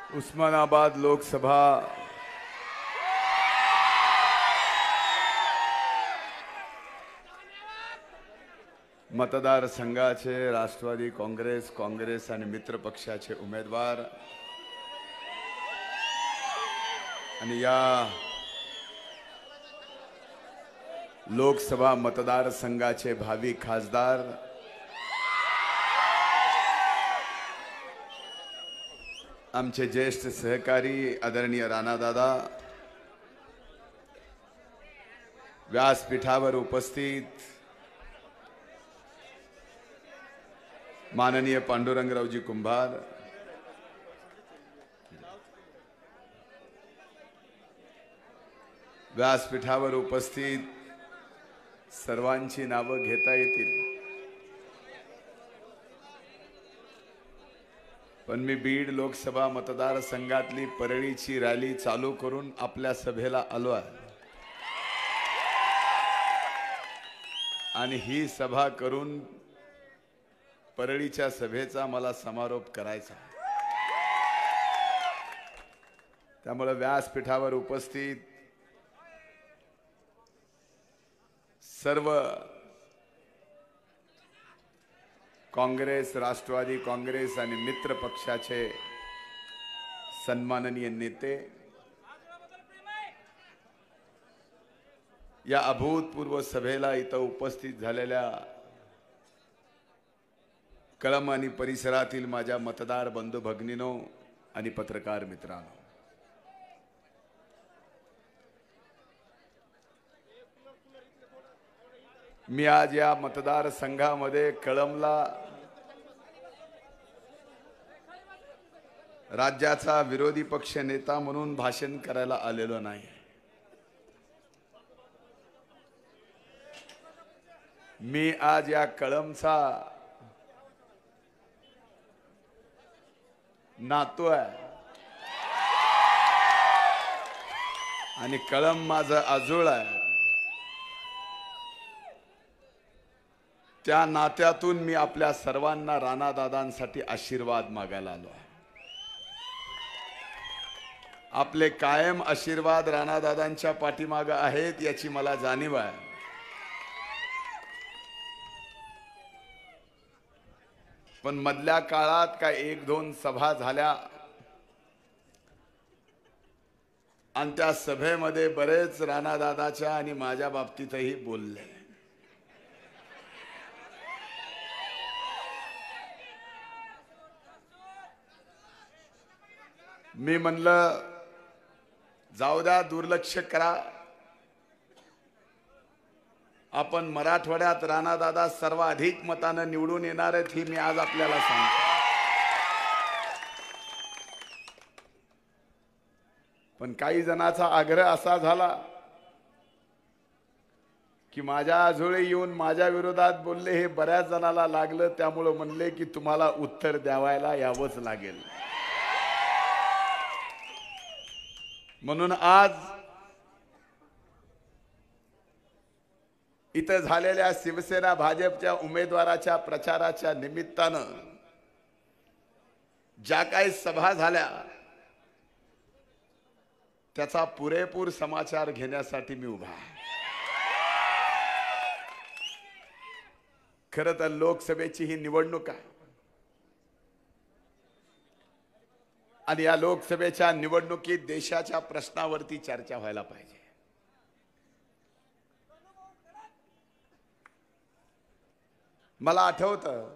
उस्मानाबाद लोकसभा मतदारसंघाचे राष्ट्रवादी काँग्रेस आणि मित्र पक्षाचे उमेदवार आणि या लोकसभा मतदारसंघाचे भावी खासदार आमचे ज्येष्ठ सहकारी आदरणीय राणादादा, व्यासपीठावर उपस्थित माननीय पांडुरंगरावजी कुंभार, व्यासपीठावर उपस्थित सर्वांची नावे घेता येतील, पण मी बीड लोकसभा मतदारसंघातली परळीची रॅली चालू करून आपल्या सभेला आलो आहे आणि ही सभा करून परळीच्या सभेचा मला समारोप करायचा। त्यामुळे व्यासपीठावर उपस्थित सर्व काँग्रेस, राष्ट्रवादी काँग्रेस आणि मित्र पक्षाचे सन्माननीय नेते, या अभूतपूर्व सभेला इथं उपस्थित झालेल्या कळंब आणि परिसरातील माझ्या मतदार बंधू भगिनींनो आणि पत्रकार मित्रांनो, मी आज या मतदारसंघामध्ये कळंबला राज्याचा विरोधी पक्ष नेता म्हणून भाषण करायला आलेलो नाही। मी आज या कळंबचा नातू आहे आणि कळंब माझं आजोळ आहे। त्या नात्यातून मी आपल्या सर्वांना राणादादांसाठी आशीर्वाद मागायला आलो आहे। आपले कायम आशीर्वाद राणादादांच्या पाठीमागे आहेत याची मला जाणीव आहे। पण मधल्या काळात काय एक दोन सभा झाल्या आणि त्या सभेमध्ये बरेच राणादादाच्या आणि माझ्या बाबतीतही बोलले। मी म्हणलं जाऊ द्या, दुर्लक्ष करा, आपण मराठवाड्यात राणादादा सर्वाधिक मताने निवडून येणार आहेत ही मी आज आपल्याला सांगतो। पण काही जणांचा आग्रह असा झाला की माझ्या आजोळे येऊन माझ्या विरोधात बोलले, हे बऱ्याच जणांना लागलं, त्यामुळे म्हणले की तुम्हाला उत्तर द्यावायला यावंच लागेल। म्हणून आज इथं झालेल्या शिवसेना भाजपच्या उमेदवाराच्या प्रचाराच्या निमित्तानं ज्या काही सभा झाल्या त्याचा पुरेपूर समाचार घेण्यासाठी मी उभा आहे। खरं तर लोकसभेची ही निवडणूक आहे आणि या लोकसभेच्या निवडणुकीत देशाच्या प्रश्नावरती चर्चा व्हायला पाहिजे। मला आठवतं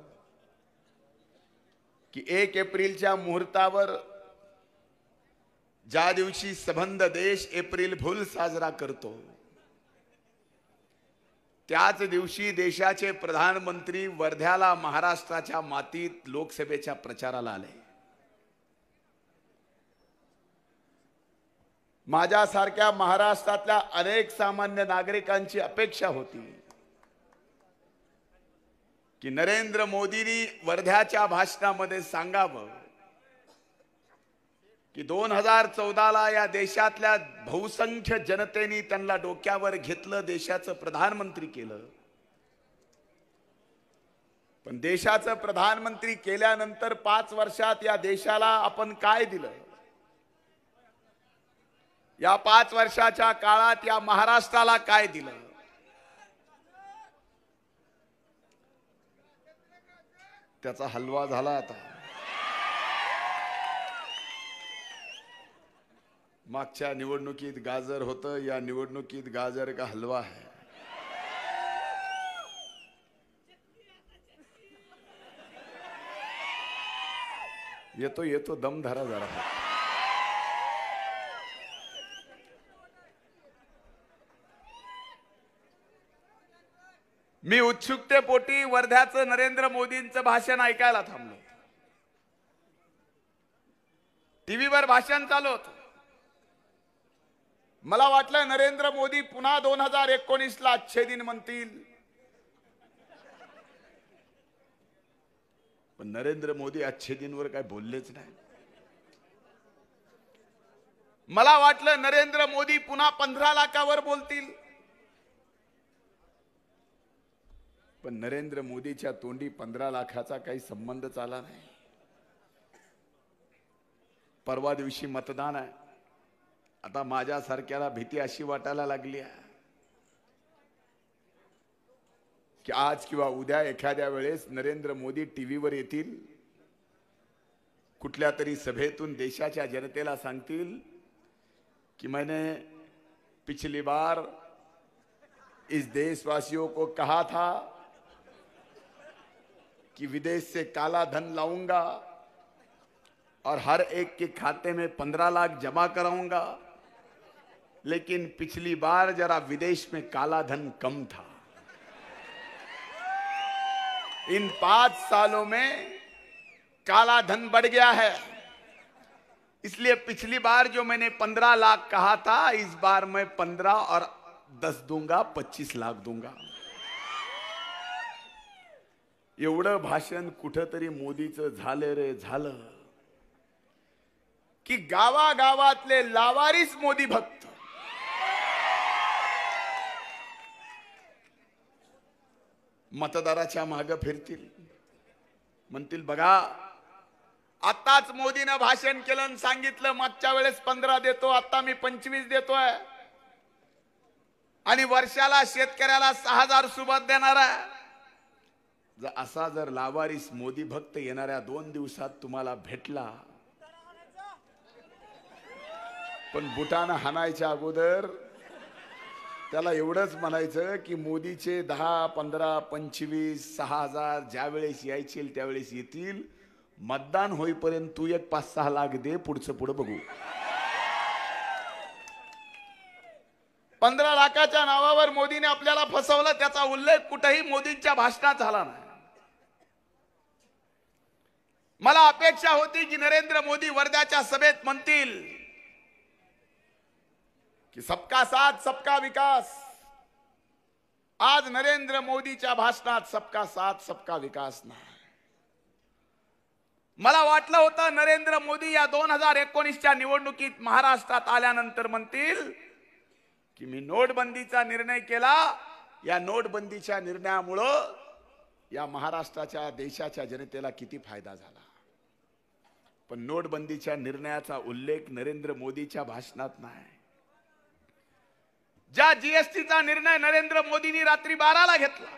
की 1 एप्रिलच्या मुहूर्तावर ज्या दिवशी सबंध देश एप्रिल फूल साजरा करतो त्याच दिवशी देशाचे प्रधानमंत्री वर्ध्याला महाराष्ट्राच्या मातीत लोकसभेच्या प्रचाराला आले। माझ्यासारख्या महाराष्ट्रातल्या अनेक सामान्य नागरिकांची अपेक्षा होती की नरेंद्र मोदींनी वर्ध्याच्या भाषणामध्ये सांगावं की 2014ला या देशातल्या बहुसंख्य जनतेने त्यांना डोक्यावर घेतलं, देशाचं प्रधानमंत्री केलं, पण देशाचं प्रधानमंत्री केल्यानंतर 5 वर्षात या देशाला आपण काय दिलं? या 5 वर्षाच्या काळात या महाराष्ट्राला काय दिलं? त्याचा हलवा झाला आता. मागच्या निवडणुकीत गाजर होतं, या निवडणुकीत गाजर का हलवा है. येतो येतो दम धरा जरा. मी उत्सुकतेपोटी वर्ध्याचं नरेंद्र मोदींचं भाषण ऐकायला थांबलो. टीव्हीवर भाषण चालू होतं. मला वाटलं नरेंद्र मोदी पुन्हा 2019 ला अच्छे दिन म्हणतील, पण नरेंद्र मोदी अच्छे दिनवर काय बोललेच नाही. मला वाटलं नरेंद्र मोदी पुन्हा 15 लाखावर बोलतील, पण नरेंद्र मोदीच्या तोंडी 15 लाखाचा काही संबंधच आला नाही. परवा दिवशी मतदान आहे. आता माझ्यासारख्याला भीती अशी वाटायला लागली आहे की आज किंवा उद्या एखाद्या वेळेस नरेंद्र मोदी टीव्हीवर येतील, कुठल्या तरी सभेतून देशाच्या जनतेला सांगतील कि मैंने पिछली बार इस देशवासियों को कहा था कि विदेश से काला धन लाऊंगा और हर एक के खाते में 15 लाख जमा कराऊंगा, लेकिन पिछली बार जरा विदेश में काला धन कम था. इन 5 सालों में काला धन बढ़ गया है, इसलिए पिछली बार जो मैंने 15 लाख कहा था, इस बार मैं 15 और 10 दूंगा, 25 लाख दूंगा. एवढं भाषण कुठंतरी मोदीचं झालं रे झालं की गावागावातले लावारिस मोदी भक्त मतदाराच्या मागे फिरतील, म्हणतील बघा आताच मोदीनं भाषण केलं आणि सांगितलं मागच्या वेळेस 15 देतो, आता मी 25 देतोय आणि वर्षाला शेतकऱ्याला 6000 सुबत देणार आहे. असा जर लावारिस मोदी भक्त येणाऱ्या 2 दिवसात तुम्हाला भेटला, पण बुटानं हाणायच्या अगोदर त्याला एवढंच म्हणायचं की मोदीचे 10, 15, 25, 6000 ज्या वेळेस यायचे त्यावेळेस येतील, मतदान होईपर्यंत तू एक 5-6 लाख दे, पुढचं पुढे बघू. 15 लाखाच्या नावावर मोदीने आपल्याला फसवलं, त्याचा उल्लेख कुठेही मोदींच्या भाषणात झाला नाही. मला अपेक्षा होती की नरेंद्र मोदी वर्ध्याच्या सभेत म्हणतील कि सबका साथ सबका विकास. आज नरेंद्र मोदीच्या भाषणात सबका साथ सबका विकास नाही. मला वाटलं होतं नरेंद्र मोदी या 2019च्या निवडणुकीत महाराष्ट्रात आल्यानंतर म्हणतील की मी नोटबंदीचा निर्णय केला, या नोटबंदीच्या निर्णयामुळे या महाराष्ट्राच्या देशाच्या जनतेला किती फायदा झाला. पण नोटबंदीच्या निर्णयाचा उल्लेख नरेंद्र मोदीच्या भाषणात नाही. ज्या जीएसटीचा निर्णय नरेंद्र मोदींनी रात्री 12ला घेतला,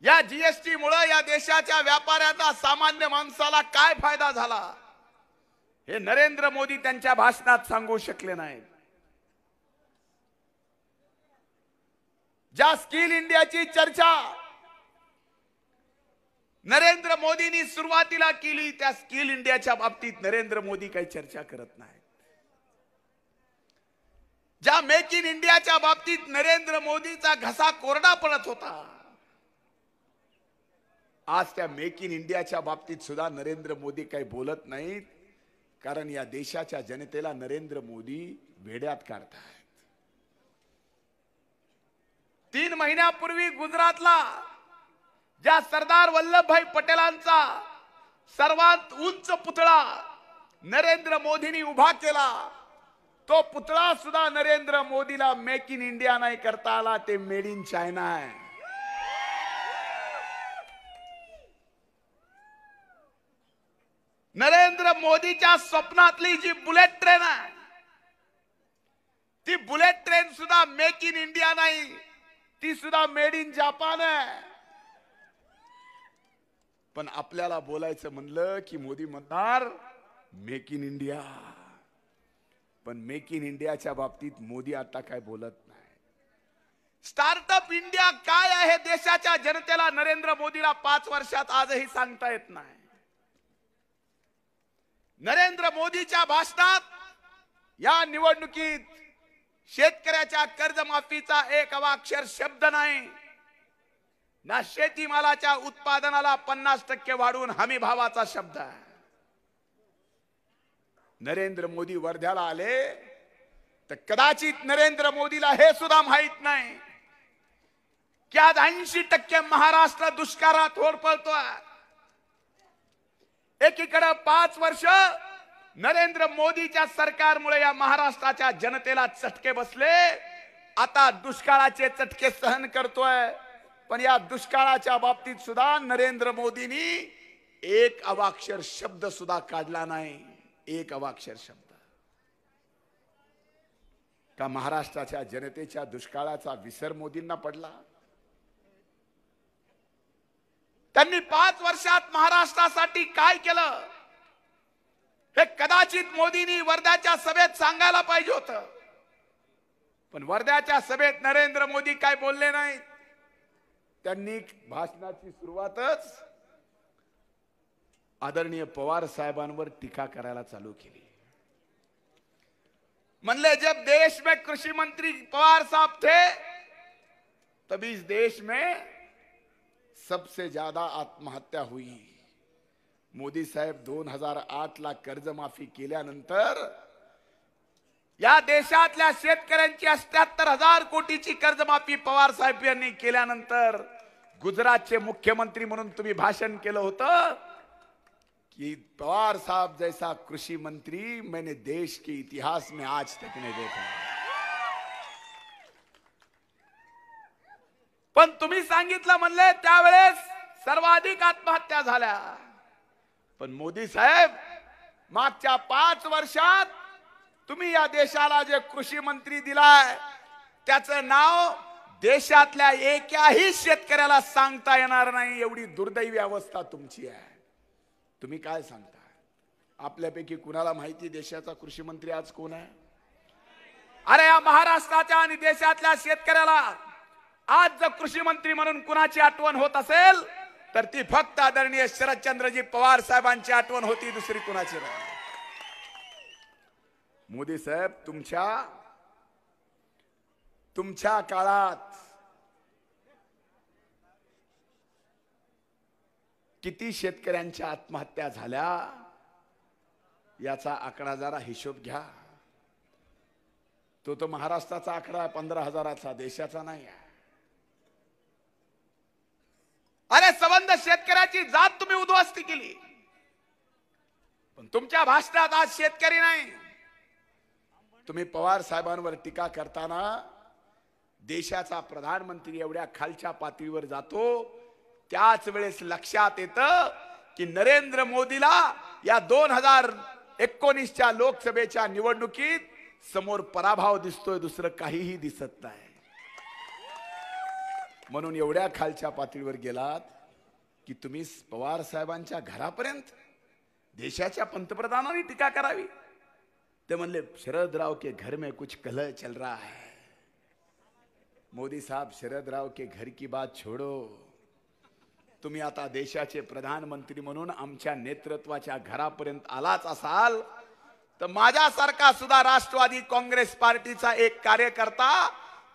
या जीएसटी मुळे या देशाच्या व्यापाऱ्याचा सामान्य माणसाला काय फायदा झाला हे नरेंद्र मोदी त्यांच्या भाषणात सांगू शकले नाहीत. ज्या स्किल इंडियाची चर्चा नरेंद्र मोदींनी सुरुवातीला केली, त्या स्किल इंडियाच्या बाबतीत नरेंद्र मोदी काही चर्चा करत नाहीत. ज्या मेक इन इंडियाच्या बाबतीत नरेंद्र मोदीचा घसा कोरडा पडत होता, आज त्या मेक इन इंडियाच्या बाबतीत सुद्धा नरेंद्र मोदी काही बोलत नाहीत, कारण या देशाच्या जनतेला नरेंद्र मोदी वेड्यात काढतात. 3 महिन्यापूर्वी गुजरातला ज्या सरदार वल्लभभाई पटेलांचा सर्वात उंच पुतळा नरेंद्र मोदींनी उभा केला, तो पुतळा सुद्धा नरेंद्र मोदीला मेक इन इंडिया नाही करता आला, ते मेड इन चायना आहे. नरेंद्र मोदीच्या स्वप्नातली जी बुलेट ट्रेन आहे, ती बुलेट ट्रेन सुद्धा मेक इन इंडिया नाही, ती सुद्धा मेड इन जापान आहे. पण आपल्याला बोलायचं म्हणलं की मोदी म्हणणार मेक इन इंडिया. पण मेक इन इंडियाच्या बाबतीत मोदी आता काय बोलत नाही. स्टार्टअप इंडिया काय आहे देशाच्या जनतेला नरेंद्र मोदीला 5 वर्षात आजही सांगता येत नाही. नरेंद्र मोदीच्या भाषणात या निवडणुकीत शेतकऱ्याच्या कर्जमाफीचा एक अवाक्षर शब्द नाही, ना शेतीमालाच्या उत्पादनाला 50% वाढवून हमी भावाचा शब्द आहे. नरेंद्र मोदी वर्ध्याला आले तर कदाचित नरेंद्र मोदीला हे सुद्धा माहित नाही की आज 80% महाराष्ट्र दुष्काळात होरपळतोय. एकीकडे 5 वर्ष नरेंद्र मोदीच्या सरकारमुळे या महाराष्ट्राच्या जनतेला चटके बसले, आता दुष्काळाचे चटके सहन करतोय. पण या दुष्काळाच्या बाबतीत सुद्धा नरेंद्र मोदींनी एक अवाक्षर शब्द सुद्धा काढला नाही. एक अवाक्षर शब्द. का महाराष्ट्राच्या जनतेच्या दुष्काळाचा विसर मोदींना पडला? त्यांनी 5 वर्षात महाराष्ट्रासाठी काय केलं हे कदाचित मोदींनी वर्ध्याच्या सभेत सांगायला पाहिजे होतं. पण वर्ध्याच्या सभेत नरेंद्र मोदी काय बोलले नाहीत. त्यांनी भाषणाची सुरुवातच आदरणीय पवार साहेबांवर टीका करायला चालू केली. म्हणले जब देश में कृषि मंत्री पवार साहब थे तभी इस देश में सबसे ज्यादा आत्महत्या हुई. मोदी साहेब 2008 ला कर्जमाफी केल्यानंतर या देशातल्या शेतकऱ्यांची 78,000 कोटीची कर्जमाफी पवार साहेब यांनी केल्यानंतर गुजरातचे मुख्यमंत्री म्हणून तुम्ही भाषण केलं होतं कि पवार साहब जैसा कृषि मंत्री मैंने देश के इतिहास में आज तक नहीं देखा. पण तुम्ही सांगितलं म्हणले त्यावेळेस सर्वाधिक आत्महत्या झाल्या. पण मोदी साहेब मागच्या 5 वर्षात तुम्ही या देशाला जे कृषी मंत्री दिलाय त्याचं नाव देशातल्या एकाही शेतकऱ्याला सांगता येणार नाही. एवढी दुर्दैवी अवस्था तुमची आहे. तुम्ही काय सांगता? आपल्यापैकी कुणाला माहिती देशाचा कृषी मंत्री आज कोण आहे? अरे या महाराष्ट्राच्या आणि देशातल्या शेतकऱ्याला आज जर कृषी मंत्री म्हणून कुणाची आठवण होत असेल तर ती फक्त आदरणीय शरदचंद्रजी पवार साहेबांची आठवण होती, दुसरी कुणाची नाही. मोदी साहेब तुमच्या काळात किती शेतकऱ्यांच्या आत्महत्या झाल्या याचा आकडा जरा हिशोब घ्या. तो महाराष्ट्राचा आकडा 15,000चा, देशाचा नाही आहे. अरे संबंध शेतकऱ्याची जात तुम्ही उद्ध्वस्त केली. पण तुमच्या भाषणात आज शेतकरी नाही. तुम्ही पवार साहेबांवर टीका करताना देशाचा प्रधानमंत्री एवढ्या खालच्या पातळीवर जातो त्याच वेळेस लक्षात येतं की नरेंद्र मोदीला या 2019च्या लोकसभेच्या निवडणुकीत समोर पराभव दिसतोय, दुसरं काहीही दिसत नाही. म्हणून एवढ्या खालच्या पातळीवर गेलात की तुम्ही पवार साहेबांच्या घरापर्यंत देशाच्या पंतप्रधानांनी टीका करावी. ते म्हणले शरद राव के घर में कुछ कलह चल रहा है. मोदी साहब शरद राव के घर की बात छोड़ो. तुम्ही आता देशाचे प्रधानमंत्री म्हणून आमच्या नेतृत्वाच्या घरापर्यंत आलाच असाल तर माझ्यासारखा सुद्धा राष्ट्रवादी काँग्रेस पार्टीचा एक कार्यकर्ता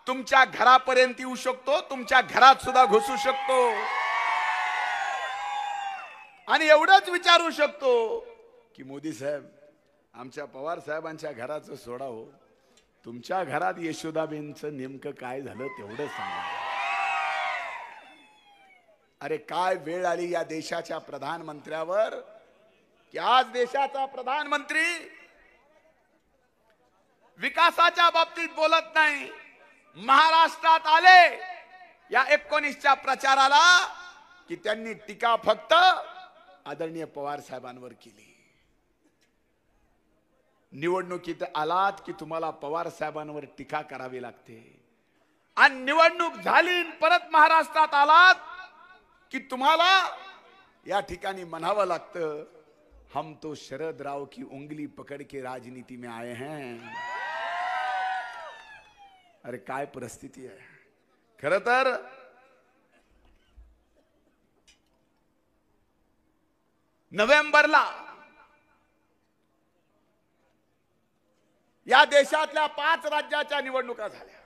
तुमच्या घरापर्यंत येऊ शकतो, तुमच्या घरात सुद्धा घुसू शकतो आणि एवढंच विचारू शकतो की मोदी साहेब आमच्या पवार साहेबांच्या घराचं सोडा हो, तुमच्या घरात यशोदाबेनचं नेमकं काय झालं तेवढं सांगा. अरे काय वेळ आली या देशाच्या प्रधानमंत्र्यावर की आज देशाचा प्रधानमंत्री विकासाच्या बाबतीत बोलत नाही. महाराष्ट्रात आले या 19च्या प्रचाराला की त्यांनी टीका फक्त आदरणीय पवार साहेबांवर केली. निवडणुकीत आलात की तुम्हाला पवार साहेबांवर टीका करावी लागते, आणि निवडणूक झाली परत महाराष्ट्रात आलात की तुम्हाला या ठिकाणी म्हणावं लागतं, हम तो शरद राव की उंगली पकड़ के राजनीति में आए हैं. अरे काय परिस्थिती आहे. खरं तर नोव्हेंबरला या देशातल्या 5 राज्याच्या निवडणुका झाल्या.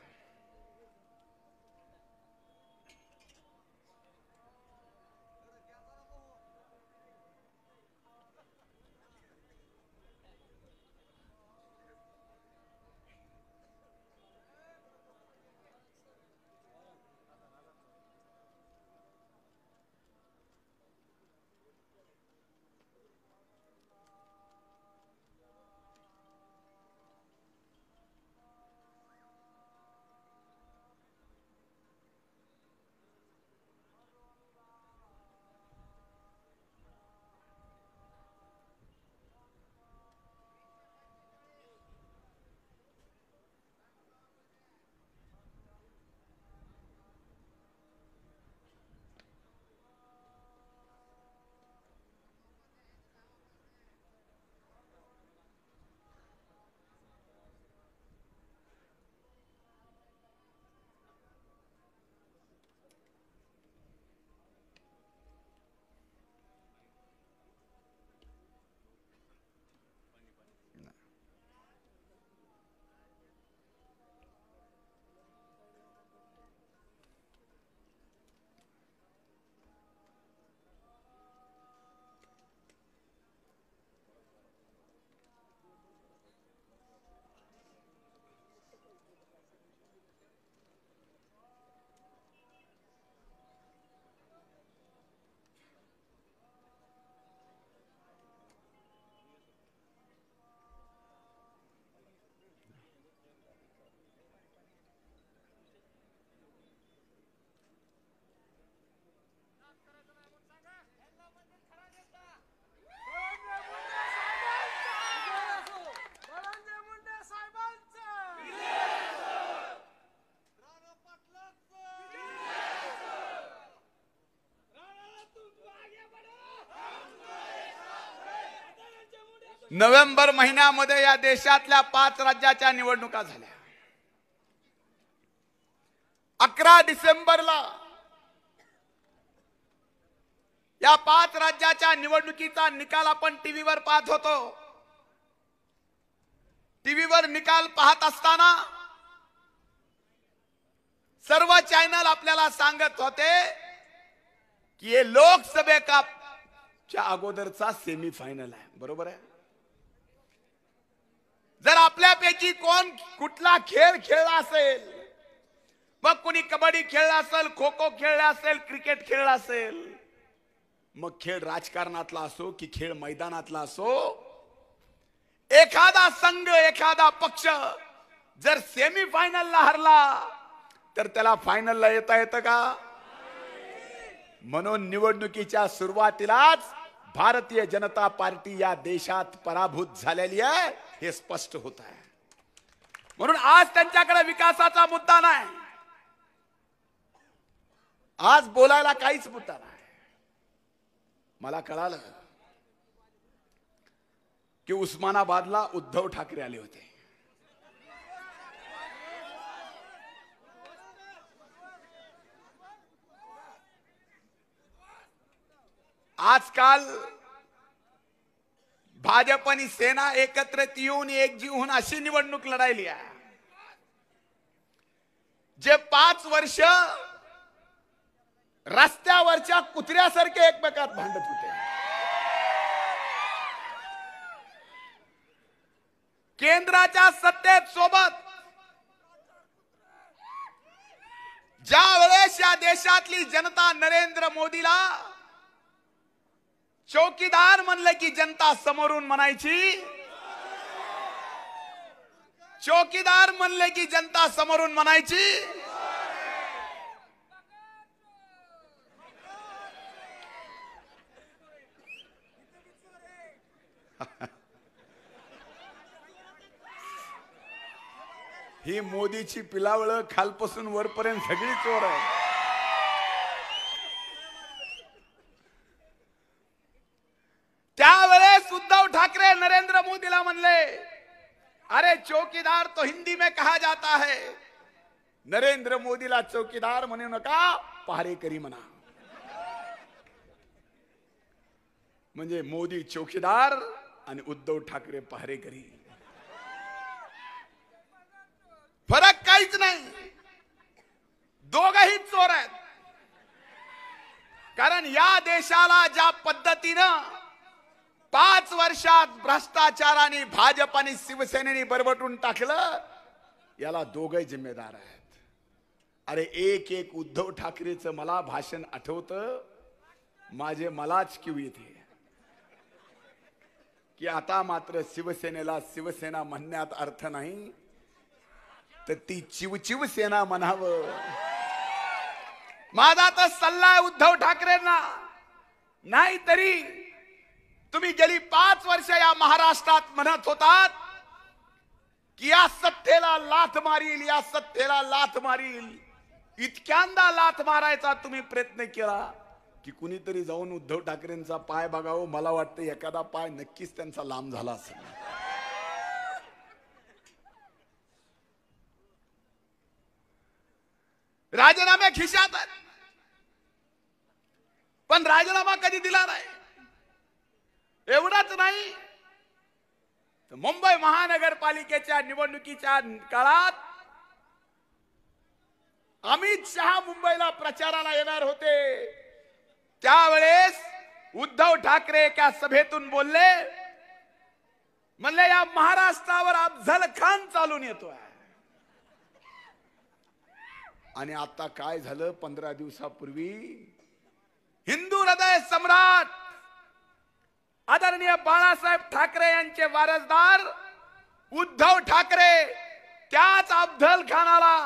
नोव्हेंबर महिन्यामध्ये या देशातल्या 5 राज्याच्या निवडणुका झाल्या. 11 डिसेंबरला या 5 राज्याच्या निवडणुकीचा निकाल आपण टीव्हीवर पाहत होतो. टीव्हीवर निकाल पाहत असताना सर्व चॅनल आपल्याला सांगत होते की हे लोकसभेच्या अगोदरचा सेमी फायनल आहे. बरोबर आहे. जर आपल्यापैकी कोण कुठला खेळ खेळला असेल, मग कोणी कबड्डी खेळला असेल, खो खो खेळला असेल, क्रिकेट खेळला असेल, मग खेळ राजकारणातला असो की खेळ मैदानातला असो, एखादा संघ एखादा पक्ष जर सेमी फायनलला हरला तर त्याला फायनलला येता येतं का? म्हणून निवडणुकीच्या सुरुवातीलाच भारतीय जनता पार्टी या देशात पराभूत झालेली आहे हे स्पष्ट होत आहे. म्हणून आज त्यांच्याकडे विकासाचा मुद्दा नाही, आज बोलायला काहीच मुद्दा नाही. मला कळालं की उस्मानाबादला उद्धव ठाकरे आले होते. आजकाल भाजप आणि सेना एकत्रित येऊन एकजीव होऊन अशी निवडणूक लढायली आहे. जे 5 वर्ष रस्त्यावरच्या कुत्र्यासारखे एकमेकात भांडत होते, केंद्राच्या सत्तेत सोबत ज्या वेळेस या देशातली जनता नरेंद्र मोदीला चौकीदार म्हणले की जनता समोरून म्हणायची, चौकीदार म्हणले की जनता समोरून म्हणायची. ही मोदीची पिलावळ खालपासून वरपर्यंत सगळी चोर आहे. त्यावेळेस उद्धव ठाकरे नरेंद्र मोदीला म्हणले, अरे चौकीदार तो हिंदी में कहा जाता है. नरेंद्र मोदीला चौकीदार म्हणू नका, पहारेकरी म्हणा. म्हणजे मोदी चौकीदार आणि उद्धव ठाकरे पहारेकरी. फरक काहीच नाही, दोघही चोर आहेत. कारण या देशाला ज्या पद्धतीनं 5 वर्षात भ्रष्टाचाराने भाजप आणि शिवसेनेने बरबटून टाकलं, याला दोघे जिम्मेदार आहेत. अरे एक एक उद्धव ठाकरेचं मला भाषण आठवतं, मलाच क्यू येते की आता मात्र शिवसेनेला शिवसेना म्हणण्यात अर्थ नाही, तर ती चिवचिवसेना म्हणावं. माझा तर सल्ला आहे उद्धव ठाकरेंना, नाहीतरी तुम्ही गेली 5 वर्ष या महाराष्ट्रात म्हणत होतात की या सत्तेला लाथ मारील, या सत्तेला लाथ मारील. इतक्यांदा लाथ मारायचा तुम्ही प्रयत्न केला की कुणीतरी जाऊन उद्धव ठाकरेंचा पाय बघावं. मला वाटतं एखादा पाय नक्कीच त्यांचा लांब झाला असेल. राजीनामे खिशात आहेत, पण राजीनामा कधी दिला नाही. एवढंच नाही तर मुंबई महानगरपालिकेच्या निवडणुकीच्या काळात अमित शहा मुंबईला प्रचाराला येणार होते. त्यावेळेस उद्धव ठाकरे एका सभेतून बोलले, म्हणले या महाराष्ट्रावर अफजल खान चालून येतोय. आणि आता काय झालं, 15 दिवसापूर्वी हिंदू हृदय सम्राट आदरणीय बाळासाहेब ठाकरे यांचे वारसदार उद्धव ठाकरे त्याच अफजल खानाला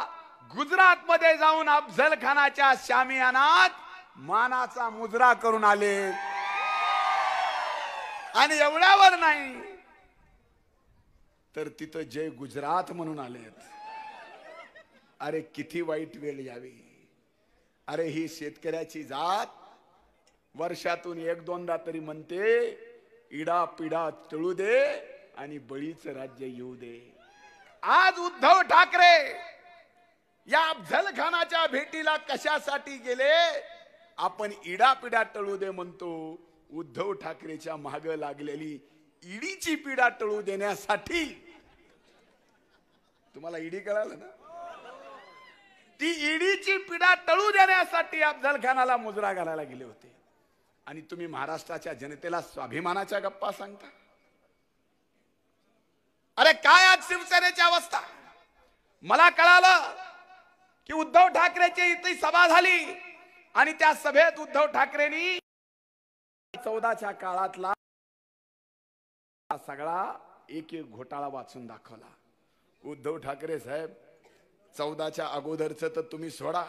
गुजरात मध्ये जाऊन अफजल खानाच्या शामियानात मानाचा मुजरा करून आले. आणि एवढ्यावर नाही तर तिथं जय गुजरात म्हणून आलेत. अरे किती वाईट वेळ यावी. अरे ही शेतकऱ्याची जात वर्षातून 1-2दा तरी म्हणते, इडा पिडा तळू दे आणि बळीचं राज्य येऊ दे. आज उद्धव ठाकरे या अफजल खानाच्या भेटीला कशासाठी गेले? आपण इडा पिडा टळू दे म्हणतो, उद्धव ठाकरेच्या माग लागलेली ईडीची पीडा टळू देण्यासाठी. तुम्हाला ईडी कळालं ना? ती ईडीची पीडा टळू देण्यासाठी अफजल खानाला मुजरा घालायला गेले होते. आणि तुम्ही महाराष्ट्राच्या जनतेला स्वाभिमानाच्या गप्पा सांगता. अरे काय आज शिवसेनेची अवस्था. मला कळालं की उद्धव ठाकरेची इथे सभा झाली आणि त्या सभेत उद्धव ठाकरेंनी 14च्या काळातला सगळा एक एक घोटाळा वाचून दाखवला. उद्धव ठाकरे साहेब 14च्या अगोदरच तर तुम्ही सोडा,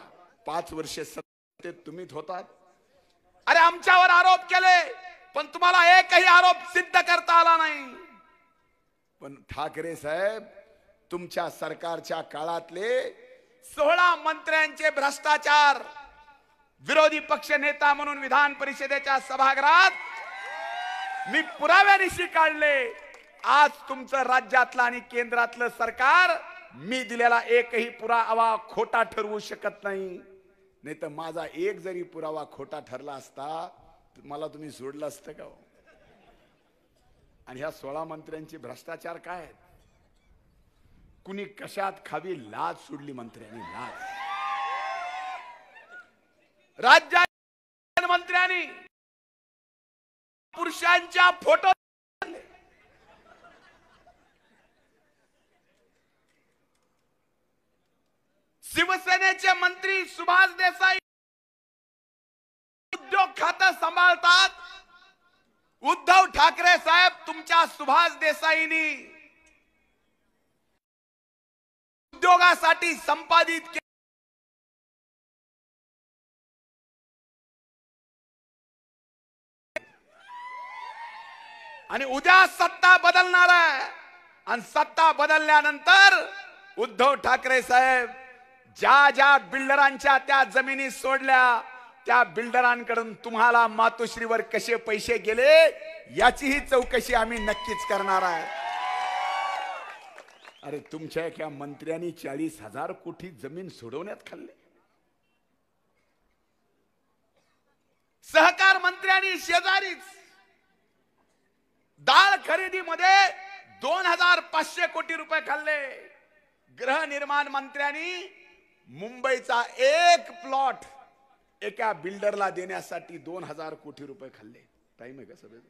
5 वर्ष सत्तेत तुम्हीच होतात. अरे आमच्यावर आरोप केले पण तुम्हाला एकही आरोप सिद्ध करता आला नाही. पण ठाकरे साहेब तुमच्या सरकारच्या काळातले 16 मंत्र्यांचे भ्रष्टाचार विरोधी पक्ष नेता म्हणून विधान परिषदेच्या सभागृहात मी पुराव्यानिशी काढले. आज तुमचं राज्यातलं आणि केंद्रातलं सरकार मी दिलेला एकही पुरावा खोटा ठरवू शकत नाही. नाही तर माझा एक जरी पुरावा खोटा ठरला असता तर मला तुम्ही सोडलं असतं का? आणि ह्या 16 मंत्र्यांचे भ्रष्टाचार काय आहेत? कुणी कशात खावी लाज सोडली मंत्र्यांनी, लाज. राज्य मंत्र्यांनी पुरुषांच्या फोटो शिवसेनेचे मंत्री सुभाष देसाई उद्योग खातं सांभाळतात. उद्धव ठाकरे साहेब तुमच्या सुभाष देसाईंनी उद्योगासाठी संपादित आणि उद्या सत्ता बदलणार आहे. आणि सत्ता बदलल्यानंतर उद्धव ठाकरे साहेब ज्या ज्या बिल्डरांच्या त्या जमिनी सोडल्या त्या बिल्डरांकडून तुम्हाला मातोश्रीवर कसे पैसे गेले याचीही चौकशी आम्ही नक्कीच करणार आहे. अरे तुमच्या एका मंत्र्यांनी 40,000 कोटी जमीन सोडवण्यात खाल्ले. सहकार मंत्र्यांनी शेजारीच डाळ खरेदीमध्ये 2,500 कोटी रुपये खाल्ले. गृहनिर्माण मंत्र्यांनी मुंबईचा एक प्लॉट एका बिल्डरला देण्यासाठी 2,000 कोटी रुपये खाल्ले. टाइम आहे का सगळे?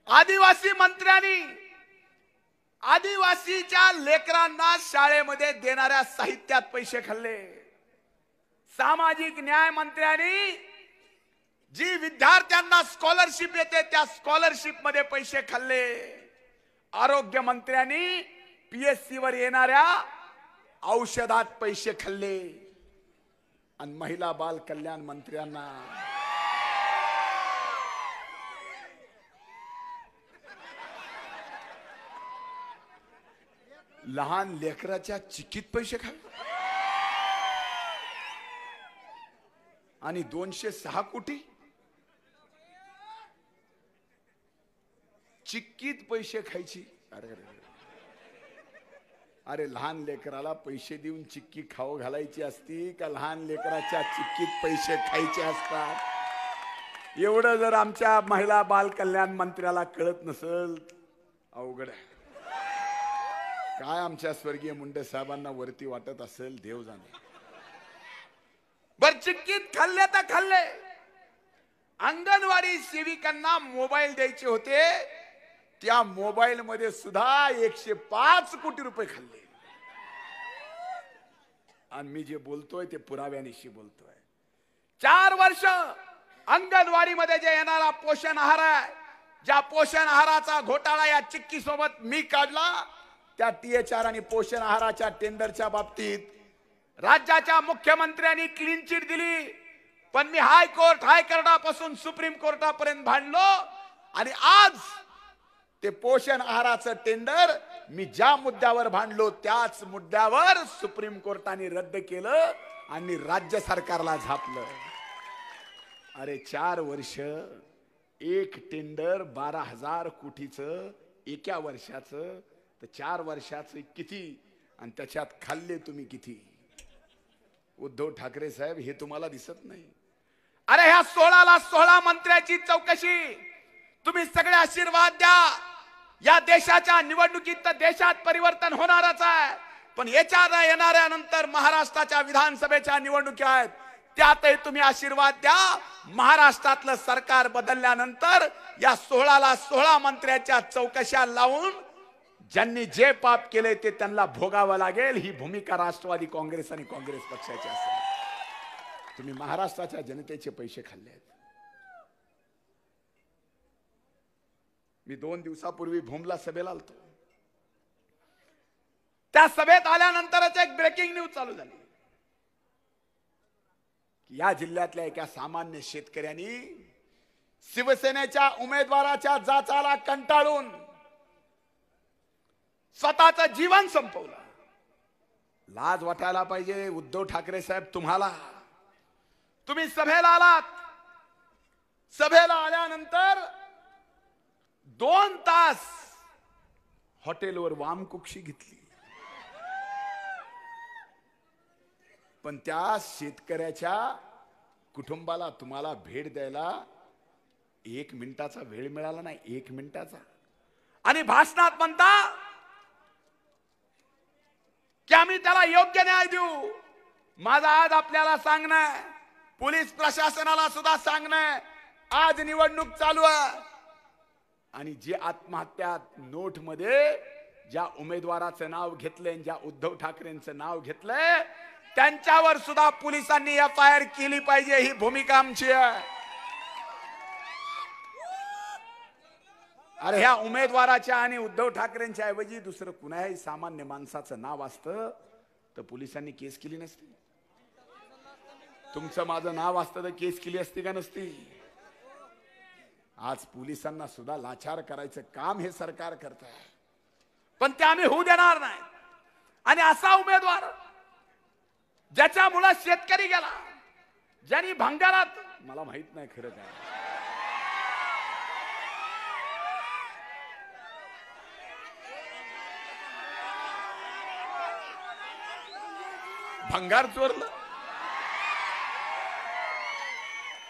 आदिवासी मंत्र्यांनी आदिवासीच्या लेकरांना शाळेमध्ये देणाऱ्या साहित्यात पैसे खाल्ले. सामाजिक न्याय मंत्र्यांनी जी विद्यार्थ्यांना स्कॉलरशिप येते त्या स्कॉलरशिप मध्ये पैसे खाल्ले. आरोग्य मंत्र्यांनी पीएससी वर येणाऱ्या औषधात पैसे खाल्ले. आणि महिला बाल कल्याण मंत्र्यांना लहान लेकराच्या चिकीत पैसे खाल्ले. आणि 206 कोटी चिक्कीत पैसे खायची. अरे अरे लहान लेकराला पैसे देऊन चिक्की खाऊ घालायची असती का लहान लेकराच्या चिक्कीत पैसे खायचे असतात? एवढं जर आमच्या महिला बाल कल्याण मंत्र्याला कळत नसेल अवघड आहे. काय आमच्या स्वर्गीय मुंडे साहेबांना वरती वाटत असेल देव जाणे. बर चिक्कीत खाल्ले तर खाल्ले. अंगणवाडी सेविकांना मोबाईल द्यायचे होते त्या मोबाईल मध्ये सुद्धा 105 कोटी रुपये खाल्ले. आणि मी जे बोलतोय ते पुराव्यानिशी बोलतोय. 4 वर्ष अंगणवाडी मध्ये जे येणारा पोषण आहार आहे ज्या पोषण आहाराचा घोटाळा या चिक्की सोबत मी काढला त्या THR आणि पोषण आहाराच्या टेंडरच्या बाबतीत राज्याच्या मुख्यमंत्र्यांनी क्लीन चिट दिली. पण मी हायकोर्टापासून सुप्रीम कोर्टापर्यंत भांडलो आणि आज ते पोषण आहाराचं टेंडर मी ज्या मुद्द्यावर भांडलो त्याच मुद्द्यावर सुप्रीम कोर्टाने रद्द केलं आणि राज्य सरकारला झापलं. अरे 4 वर्ष एक टेंडर 12,000 कोटीचं एका वर्षाचं तर 4 वर्षाचं किती आणि त्याच्यात खाल्ले तुम्ही किती? उद्धव ठाकरे साहेब हे तुम्हाला दिसत नाही. अरे ह्या 16ला 16 मंत्र्याची चौकशी तुम्ही सगळे आशीर्वाद द्या. या देशाच्या निवडणुकीत तर देशात परिवर्तन होणारच आहे पण याच्या येणाऱ्या नंतर महाराष्ट्राच्या विधानसभेच्या निवडणुका आहेत त्यातही तुम्ही आशीर्वाद द्या. महाराष्ट्रातलं सरकार बदलल्यानंतर या 16ला 16 मंत्र्याच्या चौकशा लावून ज्यांनी जे पाप केले ते त्यांना भोगावं लागेल. ही भूमिका राष्ट्रवादी काँग्रेस आणि काँग्रेस पक्षाची असेल. तुम्ही महाराष्ट्राच्या जनतेचे पैसे खाल्ले आहेत. मी 2 दिवसापूर्वी भूमला सभेला आलतो. त्या सभेत आल्यानंतरच एक ब्रेकिंग न्यूज चालू झाली की या जिल्ह्यातल्या एका सामान्य शेतकऱ्यांनी शिवसेनेच्या उमेदवाराच्या जाचाला कंटाळून स्वतःचं जीवन संपवलं. लाज वाटायला पाहिजे उद्धव ठाकरे साहेब तुम्हाला. तुम्ही सभेला आलात. सभेला आल्यानंतर 2 तास हॉटेलवर वामकुक्षी घेतली पण त्या शेतकऱ्याच्या कुटुंबाला तुम्हाला भेट द्यायला 1 मिनिटाचा वेळ मिळाला नाही. 1 मिनिटाचा. आणि भाषणात म्हणता की आम्ही त्याला योग्य न्याय देऊ. माझा आज आपल्याला सांगणं पोलीस प्रशासनाला सुद्धा सांगणं आज निवडणूक चालू आहे आणि जे आत्महत्या नोट मध्ये ज्या उमेदवाराचं नाव घेतलंय ज्या उद्धव ठाकरेंचं नाव घेतलंय त्यांच्यावर सुद्धा पोलिसांनी FIR केली पाहिजे. ही भूमिका आमची आहे. अरे ह्या उमेदवाराच्या आणि उद्धव ठाकरेंच्या ऐवजी दुसरं कुणाही सामान्य माणसाचं नाव असतं तर पोलिसांनी केस केली नसती. तुमचं माझं नाव असतं तर केस केली असती का नसती? आज पोलिसांना सुद्धा लाचार करायचं काम हे सरकार करत आहे, पण ते आम्ही होऊ देणार नाही. आणि असा उमेदवार ज्याच्यामुळे शेतकरी गेला, ज्यांनी भंगारात, मला माहित नाही खरं काय, भंगार चोरलं.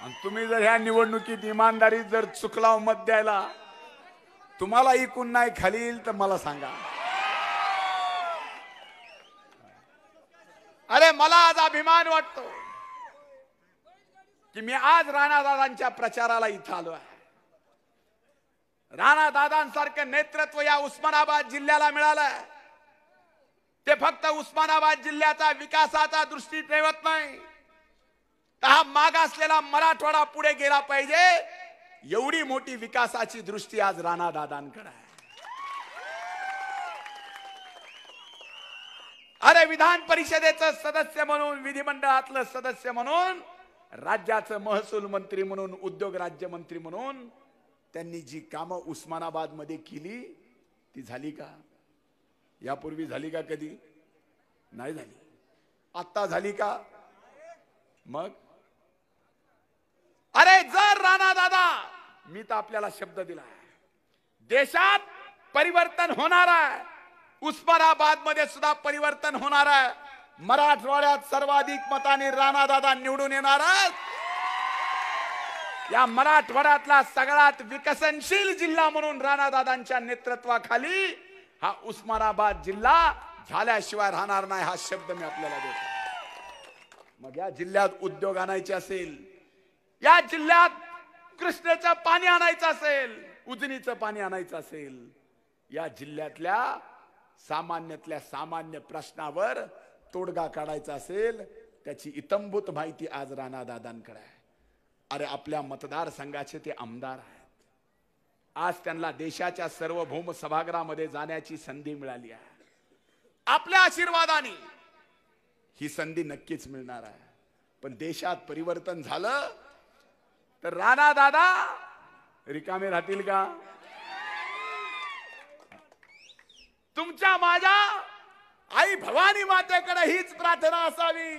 आणि तुम्ही जर ह्या निवडणुकीत इमानदारी जर चुकला मत द्यायला, तुम्हाला इकून नाही खालील तर मला सांगा. अरे मला आज अभिमान वाटतो की मी आज राणादादांच्या प्रचाराला इथं आलो आहे. राणादादांसारखं नेतृत्व या उस्मानाबाद जिल्ह्याला मिळालं. ते फक्त उस्मानाबाद जिल्ह्याचा विकासाचा दृष्टी ठेवत नाही, तर हा मागासलेला मराठवाडा पुढे गेला पाहिजे एवढी मोठी विकासाची दृष्टी आज राणादादांकडे आहे. अरे विधान परिषदेचं सदस्य म्हणून, विधिमंडळातलं सदस्य म्हणून, राज्याचं महसूल मंत्री म्हणून, उद्योग राज्यमंत्री म्हणून त्यांनी जी कामं उस्मानाबाद मध्ये केली ती झाली का? यापूर्वी झाली का? कधी नाही झाली. आता झाली का? मग अरे जर राणादादा, मी तर आपल्याला शब्द दिला आहे, देशात परिवर्तन होणार आहे, उस्मानाबाद मध्ये सुद्धा परिवर्तन होणार आहे. मराठवाड्यात सर्वाधिक मतांनी राणादादा निवडून येणार आहेत. या मराठवाड्यातला सगळ्यात विकसनशील जिल्हा म्हणून राणादादांच्या नेतृत्वाखाली हा उस्मानाबाद जिल्हा झाल्याशिवाय राहणार नाही, हा शब्द मी आपल्याला देतो. मग या जिल्ह्यात उद्योग आणायचे असेल, या जिल्ह्यात कृष्णेचं पाणी आणायचं असेल, उजनीचं पाणी आणायचं असेल, या जिल्ह्यातल्या सामान्यातल्या सामान्य प्रश्नावर तोडगा काढायचा असेल, त्याची इतंभूत माहिती आज राणादादांकडे आहे. अरे आपल्या मतदारसंघाचे ते आमदार आहेत. आज त्यांना देशाच्या सार्वभौम सभागृहामध्ये जाण्याची संधी मिळाली आहे. आपल्या आशीर्वादाने ही संधी नक्कीच मिळणार आहे. पण देशात परिवर्तन झालं तर राणादादा रिकामे राहतील का? तुमच्या माझ्या आई भवानी मातेकडे हीच प्रार्थना असावी,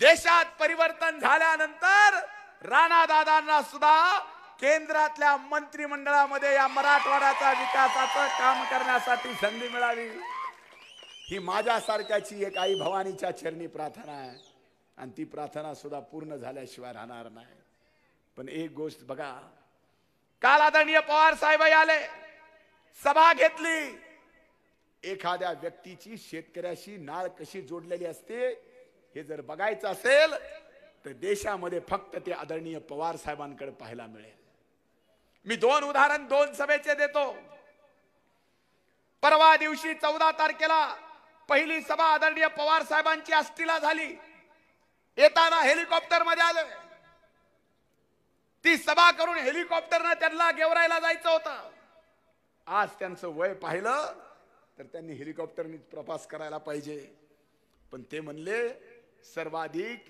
देशात परिवर्तन झाल्यानंतर राणादादांना सुद्धा केंद्रातल्या मंत्रिमंडळामध्ये या मराठवाड्याचा विकासाचं काम करण्यासाठी संधी मिळावी. ही माझ्यासारख्याची एक आई भवानीच्या चरणी प्रार्थना आहे, आणि ती प्रार्थना सुद्धा पूर्ण झाल्याशिवाय राहणार नाही. पण एक गोष्ट बघा, काल आदरणीय पवार साहेब आले, सभा घेतली. एखाद्या व्यक्तीची शेतकऱ्याशी नाळ कशी जोडलेली असते हे जर बघायचं असेल तर देशामध्ये फक्त ते आदरणीय पवार साहेबांकडे पाहायला मिळेल. मी दोन उदाहरण दोन सभेचे देतो. परवा दिवशी 14 तारखेला पहिली सभा आदरणीय पवार साहेबांची आष्टीला झाली. येताना हेलिकॉप्टर मध्ये आले. ती सभा करून हेलिकॉप्टरने त्यांना गेवरायला जायचं होतं. आज त्यांचं वय पाहिलं तर त्यांनी हेलिकॉप्टरने प्रवास करायला पाहिजे, पण ते म्हणले सर्वाधिक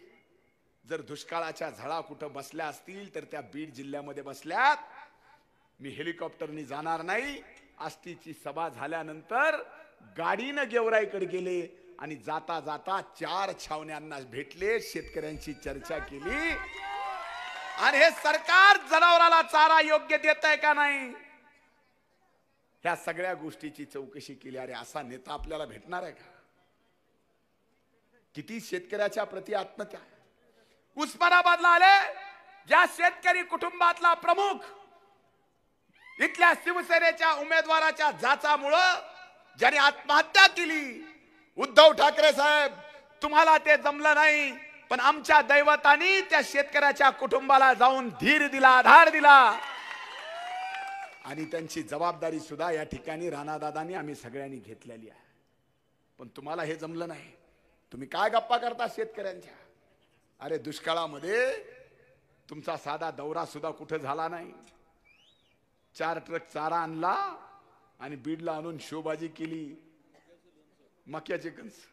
जर दुष्काळाच्या झळा कुठं बसल्या असतील तर त्या बीड जिल्ह्यामध्ये बसल्यात. मी हेलिकॉप्टरने जाणार नाही. आष्टीची सभा झाल्यानंतर गाडीनं गेवराईकडे गेले आणि जाता जाता 4 छावण्यांना भेटले, शेतकऱ्यांची चर्चा केली. आणि हे सरकार जनावराला चारा योग्य देत आहे का नाही, ह्या सगळ्या गोष्टीची चौकशी केली. अरे असा नेता आपल्याला भेटणार आहे का? किती शेतकऱ्याच्या प्रति आत्महत्या. उस्मानाबादला आले, ज्या शेतकरी कुटुंबातला प्रमुख इथल्या शिवसेनेच्या उमेदवाराच्या जाचामुळं ज्याने आत्महत्या केली, उद्धव ठाकरे साहेब तुम्हाला ते जमलं नाही, पण आमच्या दैवतानी त्या शेतकऱ्याच्या कुटुंबाला जाऊन धीर दिला, आधार दिला, आणि त्यांची जबाबदारी सुद्धा या ठिकाणी राणादादांनी आम्ही सगळ्यांनी घेतलेली आहे. पण तुम्हाला हे जमलं नाही. तुम्ही काय गप्पा करता शेतकऱ्यांच्या? अरे दुष्काळामध्ये तुमचा साधा दौरा सुद्धा कुठे झाला नाही. 4 ट्रक चारा आणला आणि बीडला आणून शोबाजी केली. मक्याचे कणस,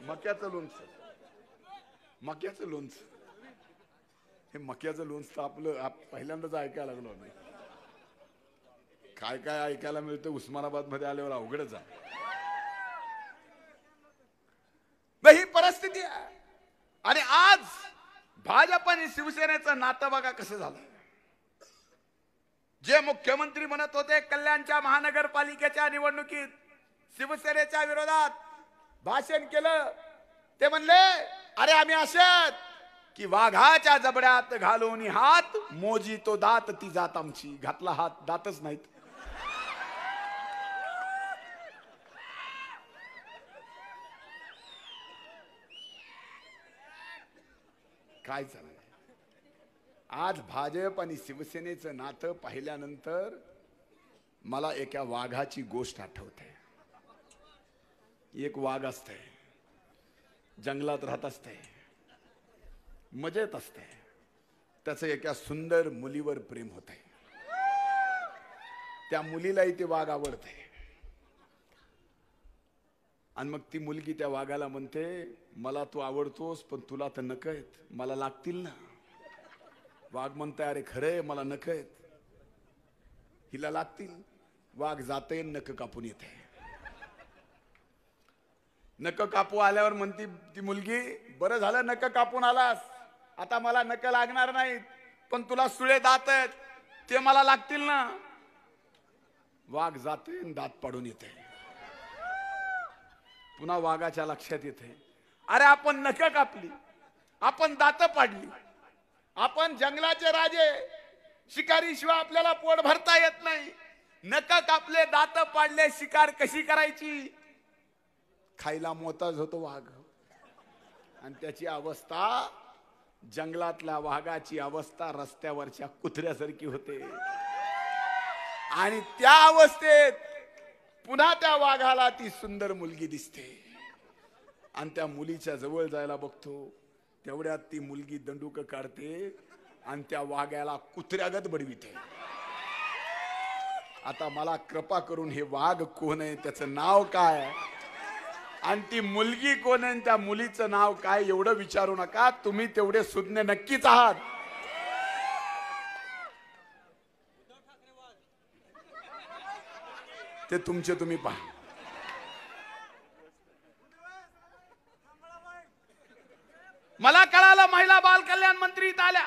मक्याचं लोणचं, मक्याचं लोणचं, हे मक्याचं लोणचं आपलं पहिल्यांदाच ऐकायला लागलो नाही. काय काय ऐकायला मिळतं उस्मानाबाद मध्ये आल्यावर अवघडच आहे. ही परिस्थिती आहे. आणि आज भाजप आणि शिवसेनेचं नातं बघा कसं झालं. जे मुख्यमंत्री म्हणत होते कल्याणच्या महानगरपालिकेच्या निवडणुकीत शिवसेनेच्या विरोधात भाषण केलं, ते म्हणले अरे आम्ही असेच की वाघाच्या जबड्यात घालून हात मोजी तो दात ती जात आमची. घातला हात, दातच नाहीत. काय चाललंय आज भाजप आणि शिवसेनेचं नातं पाहिल्यानंतर मला एका वाघाची गोष्ट आठवते. एक वाघ असते, जंगलात राहत असते, मजेत असते. त्याचं एका सुंदर मुलीवर प्रेम होते. त्या मुलीलाही ते वाघ आवडते. आणि मग ती मुलगी त्या वाघाला म्हणते मला तू आवडतोस पण तुला तर नख आहेत, मला लागतील ना. वाघ म्हणताय अरे खरंय मला नख आहेत, हिला लागतील. वाघ जाते नख कापून येते. नख कापू आल्यावर म्हणती ती मुलगी बरं झालं नख कापून आलास, आता मला नख लागणार नाहीत, पण तुला सुळे दात आहेत ते मला लागतील ना. वाघ जाते दात पाडून येते. पुन्हा वाघाच्या लक्षात येते अरे आपण नख कापली, आपण दात पाडली, आपण जंगलाचे राजे, शिकारी शिवाय आपल्याला पोट भरता येत नाही. नख कापले, दात पाडले, शिकार कशी करायची. खायला मोताज होतो वाघ. आणि त्याची अवस्था जंगलातल्या वाघाची अवस्था रस्त्यावरच्या कुत्र्यासारखी होते. आणि त्या अवस्थेत पुन्हा त्या वाघाला ती सुंदर मुलगी दिसते आणि त्या मुलीच्या जवळ जायला बघतो. तेवढ्यात ती मुलगी दंडुक काढते आणि त्या वाघाला कुत्र्यागत बडविते. आता मला कृपा करून हे वाघ कोण आहे, त्याचं नाव काय आणि ती मुलगी कोण आहे, त्या मुलीचं नाव काय एवढं विचारू नका. तुम्ही तेवढे सुज्ञ नक्कीच आहात. ते तुमचे तुम्ही पहा. मला कळालं महिला बाल कल्याण मंत्री इथं आल्या.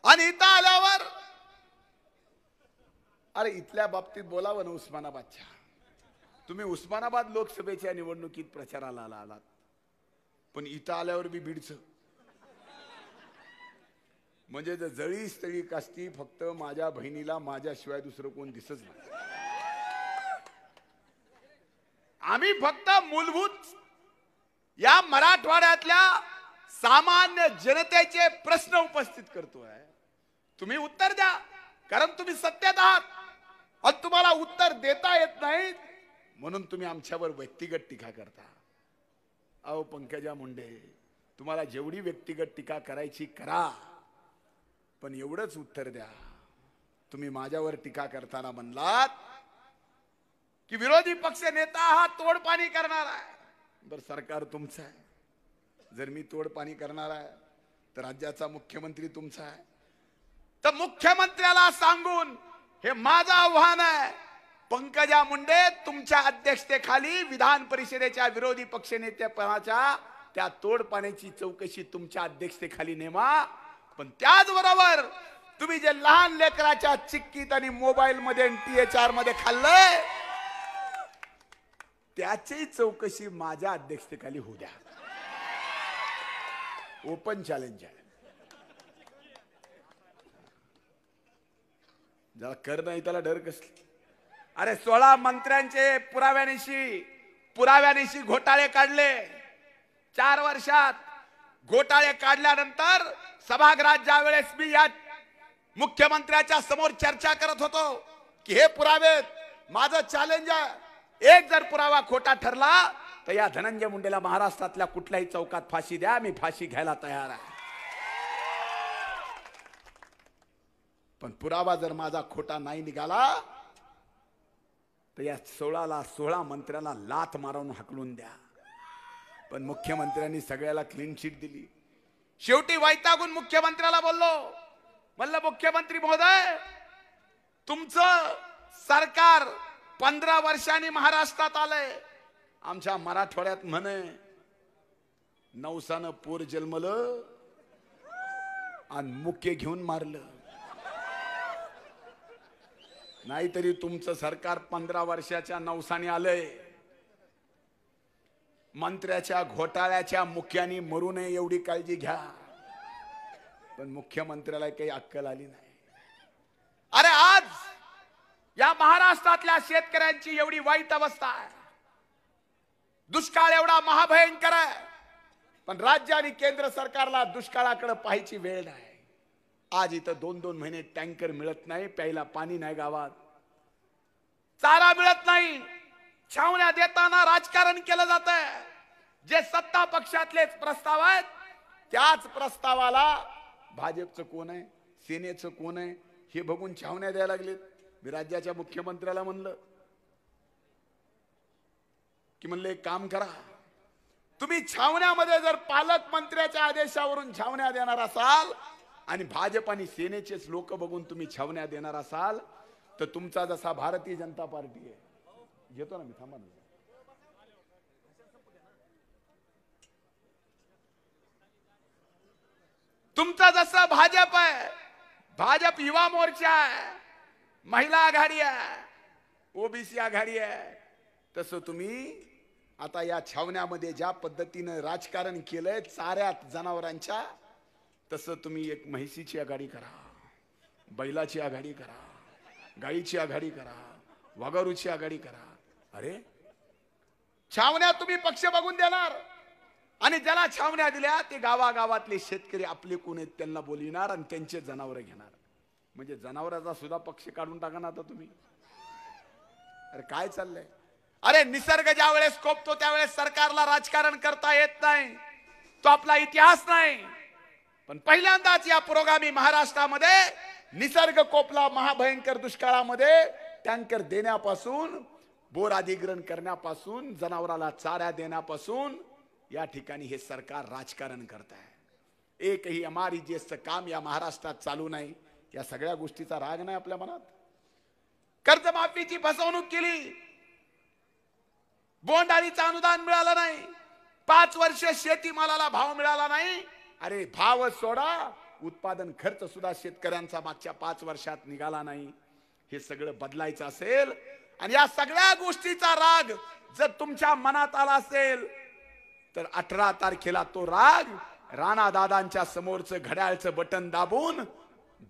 आणि इथं आल्यावर अरे इथल्या बाबतीत बोलावं ना उस्मानाबादच्या. तुम्ही उस्मानाबाद लोकसभेच्या निवडणुकीत प्रचाराला आलात, पण इथं आल्यावर बी बीडचं. म्हणजे जळी स्थळी कास्ती फक्त माझ्या बहिणीला माझ्याशिवाय दुसरं कोण दिसत नाही. आम्ही फक्त मूलभूत या मराठवाड्यातल्या सामान्य जनतेचे प्रश्न उपस्थित करतोय. तुम्ही उत्तर द्या, कारण तुम्ही सत्तेत आहात आणि तुम्हाला उत्तर देता येत नाही म्हणून तुम्ही आमच्यावर व्यक्तिगत टीका करता. अहो पंकजा मुंडे, तुम्हाला जेवढी व्यक्तिगत टीका करायची करा, पण एवढंच उत्तर द्या. तुम्ही माझ्यावर टीका करताना म्हणलात की विरोधी पक्ष नेता हा तोडपाणी करणार आहे. बरं सरकार तुमचं आहे, जर मी तोडपाणी करणार आहे तर राज्याचा मुख्यमंत्री तुमचा आहे. तर मुख्यमंत्र्याला सांगून हे माझं आव्हान आहे, पंकजा मुंडे तुमच्या अध्यक्षतेखाली विधान परिषदेच्या विरोधी पक्षनेतेपणाच्या त्या तोडपाण्याची चौकशी तुमच्या अध्यक्षतेखाली नेमा. पण त्याचबरोबर तुम्ही जे लहान लेकराच्या चिक्कीत आणि मोबाईल मध्ये THR मध्ये खाल्लंय त्याची चौकशी माझ्या अध्यक्षतेखाली होऊ द्या. ओपन चॅलेंज आहे. ज्याला कर नाही त्याला डर कसली. अरे 16 मंत्र्यांचे पुराव्यानिशी घोटाळे काढले. 4 वर्षात घोटाळे काढल्यानंतर सभागृहात ज्या वेळेस मी या मुख्यमंत्र्याच्या समोर चर्चा करत होतो की हे पुरावे माझं चॅलेंज आहे, एक जर पुरावा खोटा ठरला तर या धनंजय मुंडेला महाराष्ट्रातल्या कुठल्याही चौकात फाशी द्या, मी फाशी घ्यायला तयार आहे. पण पुरावा जर माझा खोटा नाही निघाला तर या 16 मंत्र्यांना लाथ मारून हाकलून द्या. पण मुख्यमंत्र्यांनी सगळ्याला क्लीन चिट दिली. शेवटी वैतागून मुख्यमंत्र्याला बोललो, म्हणलं मुख्यमंत्री महोदय, तुमचं सरकार 15 वर्षांनी महाराष्ट्रात आलंय. आमच्या मराठवाड्यात म्हणे नवसानं पोर जन्मलं आणि मुख्य घेऊन मारलं. नाहीतरी तुमचं सरकार 15 वर्षाच्या नवसाने आलंय. मंत्र्याच्या घोटाळ्याच्या मुख्यानी मरू नये एवढी काळजी घ्या. पण मुख्यमंत्र्याला काही अक्कल आली नाही. अरे आज या महाराष्ट्रातल्या शेतकऱ्यांची एवढी वाईट अवस्था आहे. दुष्काळ एवढा महाभयंकर आहे, पण राज्य आणि केंद्र सरकारला दुष्काळाकडे पाहायची वेळ नाही. आज इथं 2-2 महिने टँकर मिळत नाही, प्यायला पाणी नाही, गावात चारा मिळत नाही. छावण्या देताना राजकारण केलं जात आहे. जे सत्ता पक्षातलेच प्रस्ताव आहेत त्याच प्रस्तावाला भाजपचं कोण आहे, सेनेचं कोण आहे हे बघून छावण्या द्यायला लागलेत. मी राज्याच्या मुख्यमंत्र्याला म्हणलं की म्हणलं एक काम करा, तुम्ही छावण्यामध्ये जर पालकमंत्र्याच्या आदेशावरून छावण्या देणार असाल आणि भाजप आणि सेनेचेच लोक बघून तुम्ही छावण्या देणार असाल तर तुमचा जसा भारतीय जनता पार्टी आहे, घेतो ना मी, थांबा ना, तुमचा जसा भाजप आहे, भाजप युवा मोर्चा आहे, महिला आघाडी आहे, ओबीसी आघाडी आहे, तसं तुम्ही आता या छावण्यामध्ये ज्या पद्धतीने राजकारण केलंय चाऱ्यात जनावरांच्या, तसं तुम्ही एक म्हैसीची आघाडी करा, बैलाची आघाडी करा, गाईची आघाडी करा, वाघारूची आघाडी करा. अरे छावण्या तुम्ही पक्ष बघून देणार आणि ज्याला छावण्या दिल्या ते गावागावातले शेतकरी आपले कोण आहेत त्यांना बोलविणार आणि त्यांचे जनावर घेणार. म्हणजे जनावराचा सुद्धा पक्ष काढून टाका ना आता तुम्ही. अरे काय चाललंय? अरे निसर्ग ज्या वेळेस कोपतो त्यावेळेस सरकारला राजकारण करता येत नाही, तो आपला इतिहास नाही. पण पहिल्यांदाच या पुरोगामी महाराष्ट्रामध्ये निसर्ग कोपला महाभयंकर दुष्काळामध्ये टँकर देण्यापासून, बोर अधिग्रहण करण्यापासून, जनावराला चारा देण्यापासून या ठिकाणी हे सरकार राजकारण करत आहे. एकही एमआरईजीएसचं काम या महाराष्ट्रात चालू नाही. या सगळ्या गोष्टीचा राग नाही आपल्या मनात. कर्जमाफीची फसवणूक केली, बोंडाळीचं अनुदान मिळालं नाही, 5 वर्ष शेतीमालाला भाव मिळाला नाही. अरे भाव सोडा, उत्पादन खर्च सुद्धा शेतकऱ्यांचा मागच्या 5 वर्षात निघाला नाही. हे सगळं बदलायचं असेल आणि या सगळ्या गोष्टीचा राग जर तुमच्या मनात आला असेल तर 18 तारखेला तो राग राणा दादांच्या समोरचं घड्याळचं बटन दाबून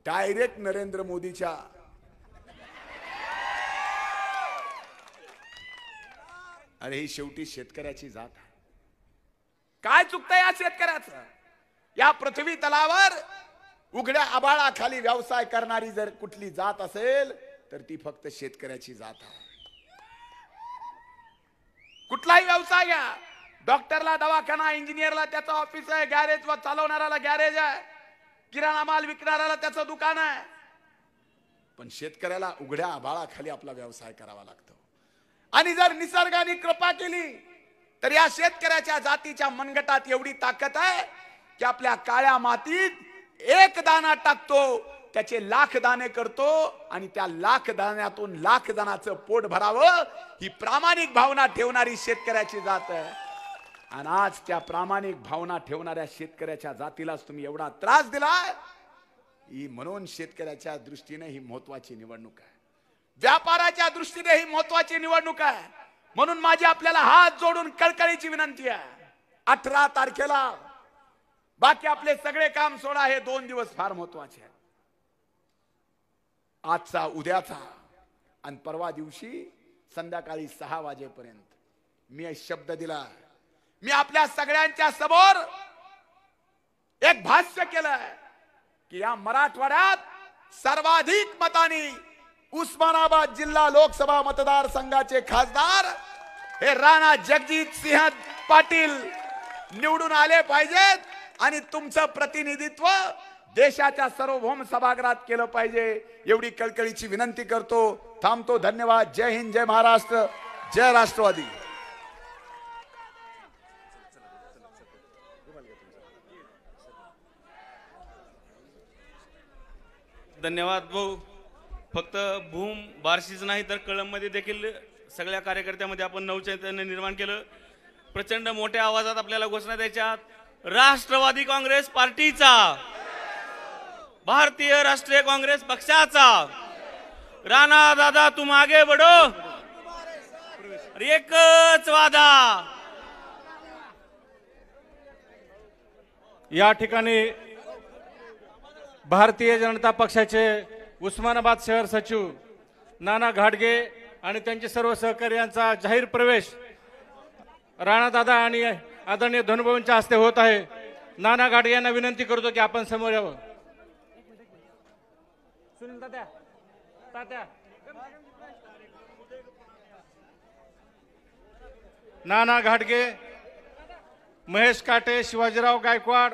डायरेक्ट नरेंद्र मोदीच्या अरे ही शेवटी शेतकऱ्याची जात आहे. काय चुकतं या शेतकऱ्याचं? या पृथ्वी तलावर उघड्या आभाळाखाली व्यवसाय करणारी जर कुठली जात असेल तर ती फक्त शेतकऱ्याची जात आहे. कुठलाही व्यवसाय घ्या, डॉक्टरला दवाखाना, इंजिनियरला त्याचं ऑफिस आहे, गॅरेज व चालवणाऱ्याला गॅरेज आहे, किराणा माल विकणाऱ्याला त्याचं दुकान आहे. पण शेतकऱ्याला उघड्या आभाळाखाली आपला व्यवसाय करावा लागतो. आणि जर निसर्गाने कृपा केली तर या शेतकऱ्याच्या जातीच्या मनगटात एवढी ताकद आहे की आपल्या काळ्या मातीत एक दाना टाकतो, त्याचे लाख दाणे करतो आणि त्या लाख दाण्यातून लाख जणांचं पोट भरावं ही प्रामाणिक भावना ठेवणारी शेतकऱ्याची जात आहे. आणि आज त्या प्रामाणिक भावना ठेवणाऱ्या शेतकऱ्याच्या जातीलाच तुम्ही एवढा त्रास दिलाय. ही म्हणून शेतकऱ्याच्या दृष्टीने ही महत्वाची निवडणूक आहे, व्यापाराच्या दृष्टीने ही महत्वाची निवडणूक आहे. म्हणून माझी आपल्याला हात जोडून कळकळीची विनंती आहे, 18 तारखेला बाकी आपले सगळे काम सोडा, हे 2 दिवस फार महत्वाचे आहेत. आजचा, उद्याचा आणि परवा दिवशी संध्याकाळी 6 वाजेपर्यंत मी शब्द दिला, मी आपल्या सगळ्यांच्या समोर एक भाष्य केलंय की या मराठवाड्यात सर्वाधिक मतांनी उस्मानाबाद जिल्हा लोकसभा मतदारसंघाचे खासदार हे राणा जगजित सिंह पाटील निवडून आले पाहिजेत आणि तुमचं प्रतिनिधित्व देशाच्या सार्वभौम सभागृहात केलं पाहिजे. एवढी कळकळीची विनंती करतो. थांबतो. धन्यवाद. जय हिंद, जय महाराष्ट्र, जय राष्ट्रवादी. धन्यवाद भाऊ. फक्त भूम बार्शीच नाही तर कळंबमध्ये देखील सगळ्या कार्यकर्त्यामध्ये आपण नवचैतन्य निर्माण केलं. प्रचंड मोठ्या आवाजात आपल्याला घोषणा द्यायच्या. राष्ट्रवादी काँग्रेस पार्टीचा, भारतीय राष्ट्रीय काँग्रेस पक्षाचा, राणा दादा तुम आगे बढो, एकच वादा. या ठिकाणी भारतीय जनता पक्षाचे उस्मानाबाद शहर सचिव नाना घाटगे आणि त्यांचे सर्व सहकारी यांचा जाहीर प्रवेश राणादादा आणि आदरणीय धनुभाऊंच्या हस्ते होत आहे. नाना घाटगे यांना विनंती करतो की आपण समोर यावं. सुनील तात्या, तात्या, नाना घाटगे, महेश काटे, शिवाजीराव गायकवाड,